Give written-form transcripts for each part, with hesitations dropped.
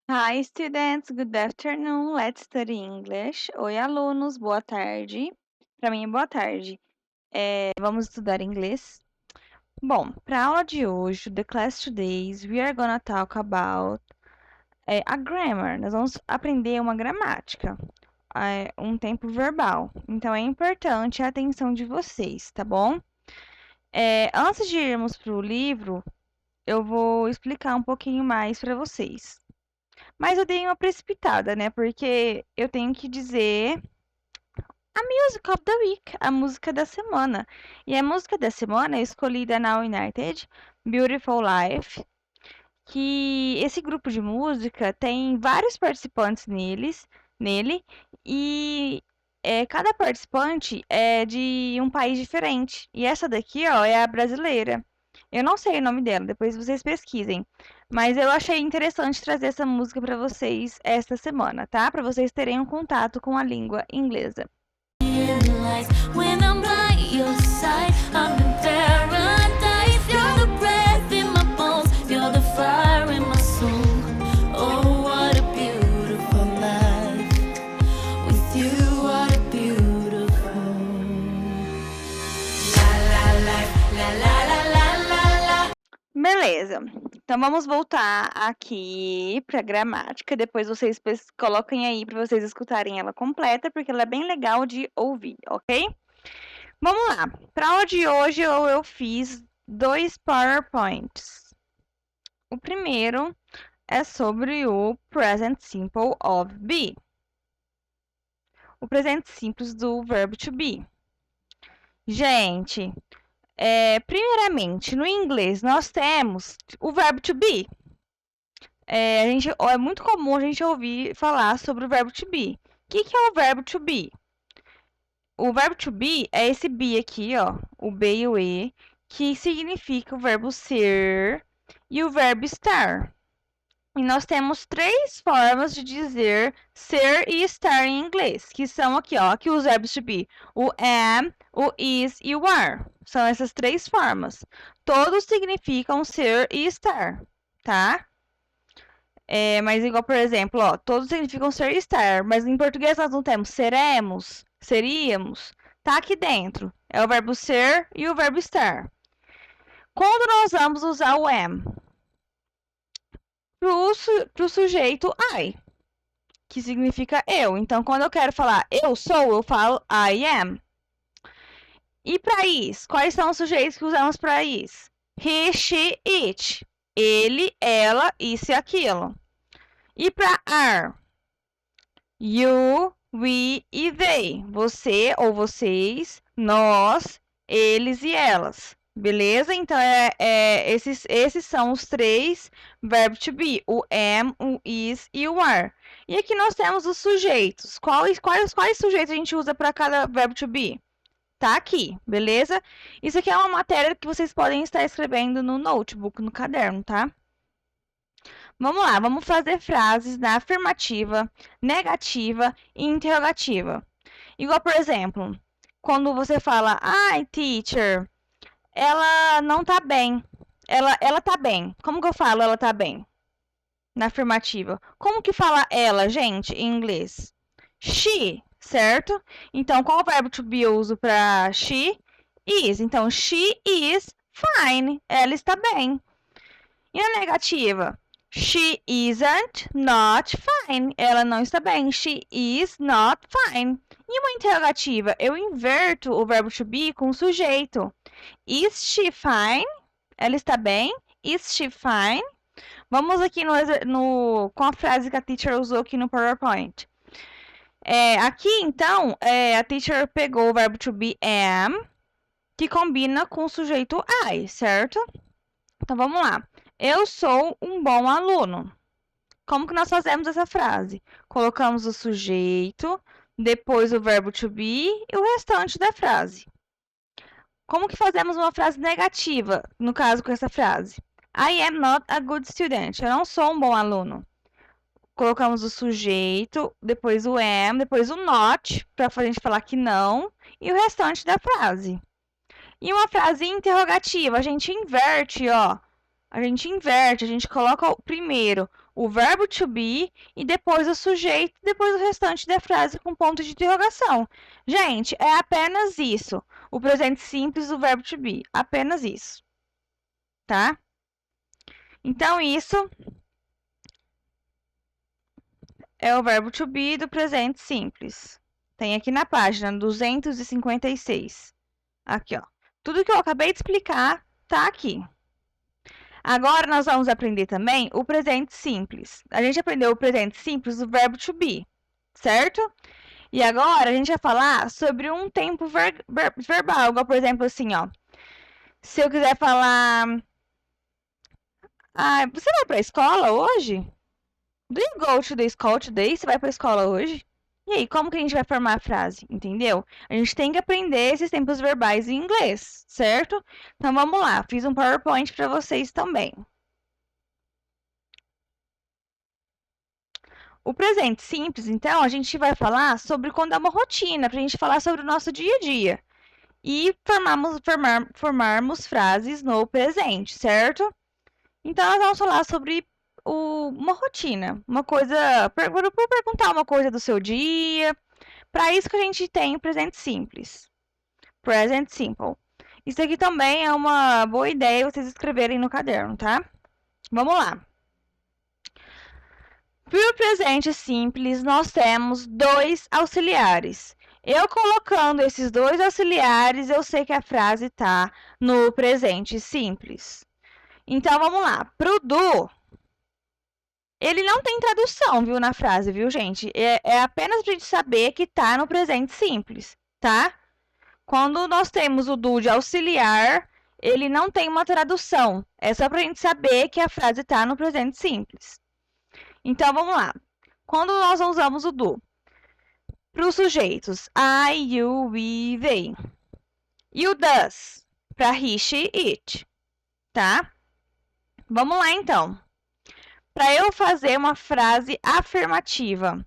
Hi, students. Good afternoon. Let's study English. Oi, alunos. Boa tarde. Para mim é boa tarde. Vamos estudar inglês. Bom, para a aula de hoje, the class today, we are gonna talk about a grammar. Nós vamos aprender uma gramática, um tempo verbal. Então é importante a atenção de vocês, tá bom? Antes de irmos para o livro, eu vou explicar um pouquinho mais para vocês. Mas eu dei uma precipitada, né? Porque eu tenho que dizer a Music of the Week, a música da semana. E a música da semana eu escolhi da Now United, Beautiful Life, que esse grupo de música tem vários participantes nele, e cada participante é de um país diferente. E essa daqui, ó, é a brasileira. Eu não sei o nome dela, depois vocês pesquisem. Mas eu achei interessante trazer essa música para vocês esta semana, tá? Para vocês terem um contato com a língua inglesa. When I'm by your side, I'm in paradise. You're the breath in my bones, you're the fire in my soul. Oh, what a beautiful life. With you, what a beautiful. La la la la la la la la. Beleza. Então vamos voltar aqui para a gramática. Depois vocês coloquem aí para vocês escutarem ela completa, porque ela é bem legal de ouvir, ok? Vamos lá. Para a aula de hoje eu fiz 2 PowerPoints. O primeiro é sobre o present simple of be. O presente simples do verbo to be. Gente, primeiramente, no inglês nós temos o verbo to be. É muito comum a gente ouvir falar sobre o verbo to be. O que é o verbo to be? O verbo to be é esse be aqui, ó, o be e o e, que significa o verbo ser e o verbo estar. E nós temos 3 formas de dizer ser e estar em inglês, que são aqui, ó, aqui os verbos to be, o am, o is e o are. São essas 3 formas. Todos significam ser e estar, tá? Mas igual, por exemplo, ó, todos significam ser e estar, mas em português nós não temos seremos, seríamos, tá aqui dentro. É o verbo ser e o verbo estar. Quando nós vamos usar o am? Pro sujeito I, que significa eu. Então, quando eu quero falar eu sou, eu falo I am. E para is? Quais são os sujeitos que usamos para is? He, she, it. Ele, ela, isso e aquilo. E para are? You, we e they. Você ou vocês, nós, eles e elas. Beleza? Então, esses são os 3 verbos to be. O am, o is e o are. E aqui nós temos os sujeitos. Quais sujeitos a gente usa para cada verbo to be? Tá aqui, beleza? Isso aqui é uma matéria que vocês podem estar escrevendo no notebook, no caderno, tá? Vamos lá, vamos fazer frases na afirmativa, negativa e interrogativa. Igual, por exemplo, quando você fala, ai, teacher, ela não tá bem. Ela tá bem. Como que eu falo ela tá bem? Na afirmativa. Como que fala ela, gente, em inglês? She, certo? Então, qual verbo to be eu uso para she? Is. Então, she is fine. Ela está bem. E na negativa? She isn't not fine. Ela não está bem. She is not fine. E uma interrogativa? Eu inverto o verbo to be com o sujeito. Is she fine? Ela está bem? Is she fine? Vamos aqui com a frase que a teacher usou aqui no PowerPoint. Aqui, então, a teacher pegou o verbo to be am, que combina com o sujeito I, certo? Então, vamos lá. Eu sou um bom aluno. Como que nós fazemos essa frase? Colocamos o sujeito, depois o verbo to be e o restante da frase. Como que fazemos uma frase negativa, no caso com essa frase? I am not a good student. Eu não sou um bom aluno. Colocamos o sujeito, depois o am, depois o not, para a gente falar que não, e o restante da frase. E uma frase interrogativa, a gente inverte, ó. A gente coloca primeiro o verbo to be e depois o sujeito, depois o restante da frase com ponto de interrogação. Gente, é apenas isso. O presente simples do verbo to be. Apenas isso. Tá? Então, isso é o verbo to be do presente simples. Tem aqui na página 256. Aqui, ó. Tudo que eu acabei de explicar tá aqui. Agora, nós vamos aprender também o presente simples. A gente aprendeu o presente simples do verbo to be, certo? E agora, a gente vai falar sobre um tempo verbal, igual, por exemplo, assim, ó. Se eu quiser falar... Ah, você vai pra escola hoje? Do you go to the school today? Você vai pra escola hoje? E aí, como que a gente vai formar a frase? Entendeu? A gente tem que aprender esses tempos verbais em inglês, certo? Então, vamos lá. Fiz um PowerPoint para vocês também. O presente simples, então, a gente vai falar sobre quando é uma rotina, para a gente falar sobre o nosso dia a dia. E formarmos frases no presente, certo? Então, nós vamos falar sobre uma rotina, uma coisa, perguntar uma coisa do seu dia. Para isso que a gente tem o presente simples. Present simple. Isso aqui também é uma boa ideia vocês escreverem no caderno, tá? Vamos lá. Para o presente simples, nós temos dois auxiliares. Eu colocando esses dois auxiliares, eu sei que a frase está no presente simples. Então, vamos lá. Pro do, ele não tem tradução, viu, na frase, viu, gente? É apenas para a gente saber que está no presente simples, tá? Quando nós temos o do de auxiliar, ele não tem uma tradução. É só para a gente saber que a frase está no presente simples. Então, vamos lá. Quando nós usamos o do? Para os sujeitos I, you, we, they. E o does? Para he, she, it. Tá? Vamos lá, então. Para eu fazer uma frase afirmativa.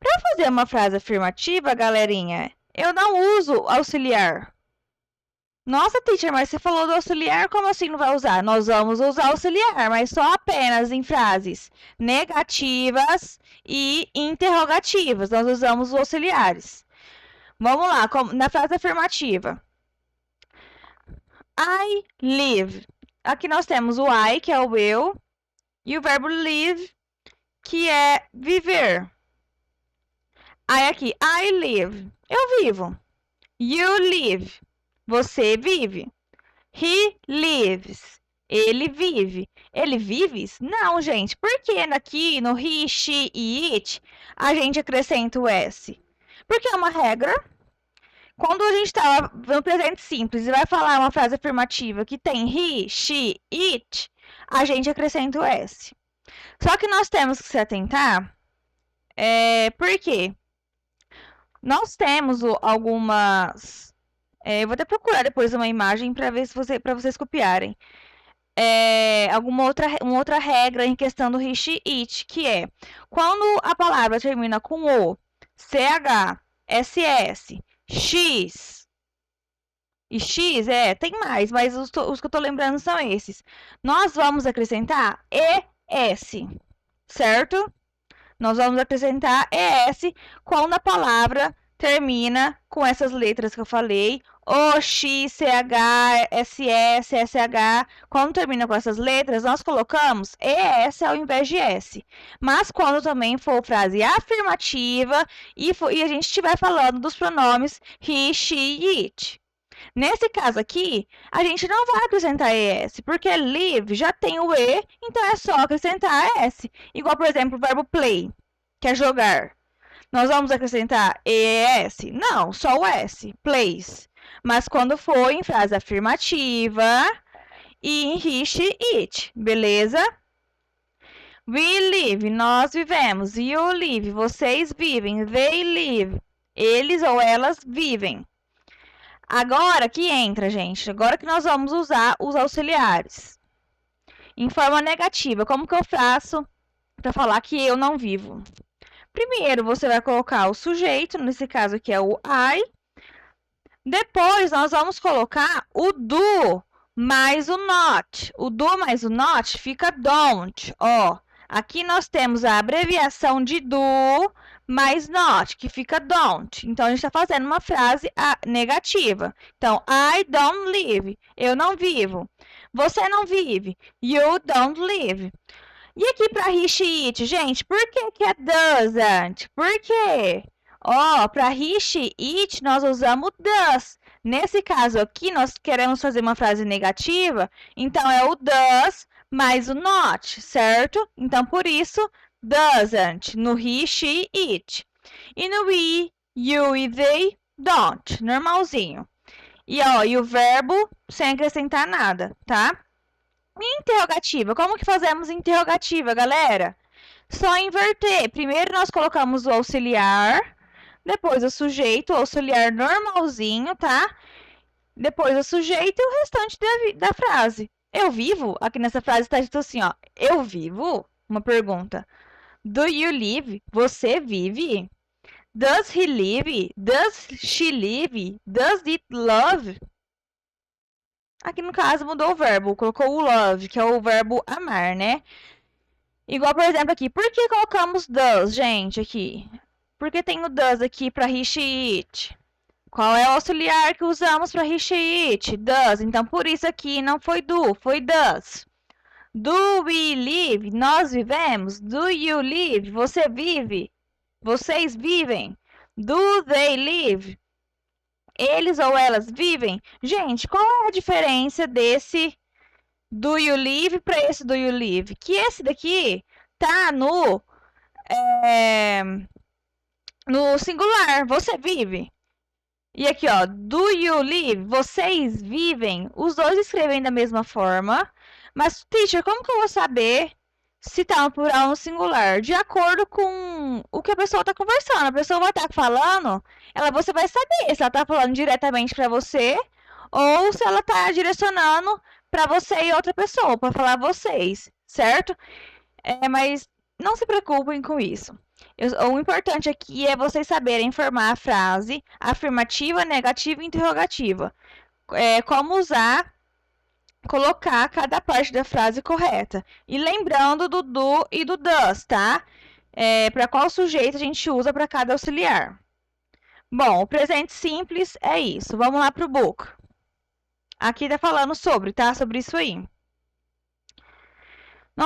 Para eu fazer uma frase afirmativa, galerinha, eu não uso auxiliar. Nossa, teacher, mas você falou do auxiliar, como assim não vai usar? Nós vamos usar auxiliar, mas só apenas em frases negativas e interrogativas. Nós usamos os auxiliares. Vamos lá, na frase afirmativa. I live. Aqui nós temos o I, que é o eu, e o verbo live, que é viver. Aí aqui, I live. Eu vivo. You live. Você vive. He lives. Ele vive. Ele vives? Não, gente. Porque aqui no he, she e it, a gente acrescenta o S? Porque é uma regra. Quando a gente está no presente simples e vai falar uma frase afirmativa que tem he, she, it, a gente acrescenta o S. Só que nós temos que se atentar. Por quê? Nós temos algumas... eu vou até procurar depois uma imagem para ver se vocês copiarem. Uma outra regra em questão do he, she, it, que é quando a palavra termina com o, ch, ss, x e x, tem mais, mas os que eu tô lembrando são esses. Nós vamos acrescentar es, certo? Nós vamos acrescentar ES quando a palavra termina com essas letras que eu falei. O, X, CH, SS, SH. Quando termina com essas letras, nós colocamos ES ao invés de S. Mas quando também for frase afirmativa e a gente estiver falando dos pronomes he, she e it. Nesse caso aqui, a gente não vai acrescentar ES, porque live já tem o E, então é só acrescentar S. Igual, por exemplo, o verbo play, que é jogar. Nós vamos acrescentar ES? Não, só o S, plays. Mas quando for em frase afirmativa e em he, she, it, beleza? We live, nós vivemos. You live, vocês vivem. They live, eles ou elas vivem. Agora que entra, gente. Agora que nós vamos usar os auxiliares. Em forma negativa, como que eu faço para falar que eu não vivo? Primeiro, você vai colocar o sujeito, nesse caso aqui é o I. Depois, nós vamos colocar o do mais o not. O do mais o not fica don't, ó. Aqui nós temos a abreviação de do mais not, que fica don't. Então, a gente está fazendo uma frase negativa. Então, I don't live. Eu não vivo. Você não vive. You don't live. E aqui para he, she, it, gente, por que é doesn't? Por quê? Ó, para he, she, it, nós usamos does. Nesse caso aqui, nós queremos fazer uma frase negativa, então é o does mais o not, certo? Então, por isso, doesn't, no he, she, it. E no we, you e they, don't, normalzinho. E, ó, e o verbo sem acrescentar nada, tá? Interrogativa. Como que fazemos interrogativa, galera? Só inverter. Primeiro nós colocamos o auxiliar, depois o sujeito, o auxiliar normalzinho, tá? Depois o sujeito e o restante da frase. Eu vivo? Aqui nessa frase está escrito assim, ó. Eu vivo? Uma pergunta. Do you live? Você vive? Does he live? Does she live? Does it love? Aqui no caso mudou o verbo, colocou o love, que é o verbo amar, né? Igual, por exemplo, aqui. Por que colocamos does, gente, aqui? Por que tem o does aqui para he, she, it? Qual é o auxiliar que usamos para he, she, it? Does. Então, por isso aqui não foi do, foi does. Do we live? Nós vivemos. Do you live? Você vive? Vocês vivem? Do they live? Eles ou elas vivem? Gente, qual é a diferença desse do you live para esse do you live? Que esse daqui tá no singular. Você vive. E aqui, ó, do you live? Vocês vivem. Os dois escrevem da mesma forma. Mas, teacher, como que eu vou saber se tá no plural ou no singular? De acordo com o que a pessoa tá conversando. A pessoa vai estar falando, você vai saber se ela tá falando diretamente para você ou se ela tá direcionando para você e outra pessoa, para falar vocês, certo? Mas não se preocupem com isso. O importante aqui é vocês saberem formar a frase afirmativa, negativa e interrogativa. Como usar, colocar cada parte da frase correta. E lembrando do do e do does, tá? Para qual sujeito a gente usa para cada auxiliar. Bom, o presente simples é isso. Vamos lá para o book. Aqui tá falando sobre, tá? Sobre isso aí.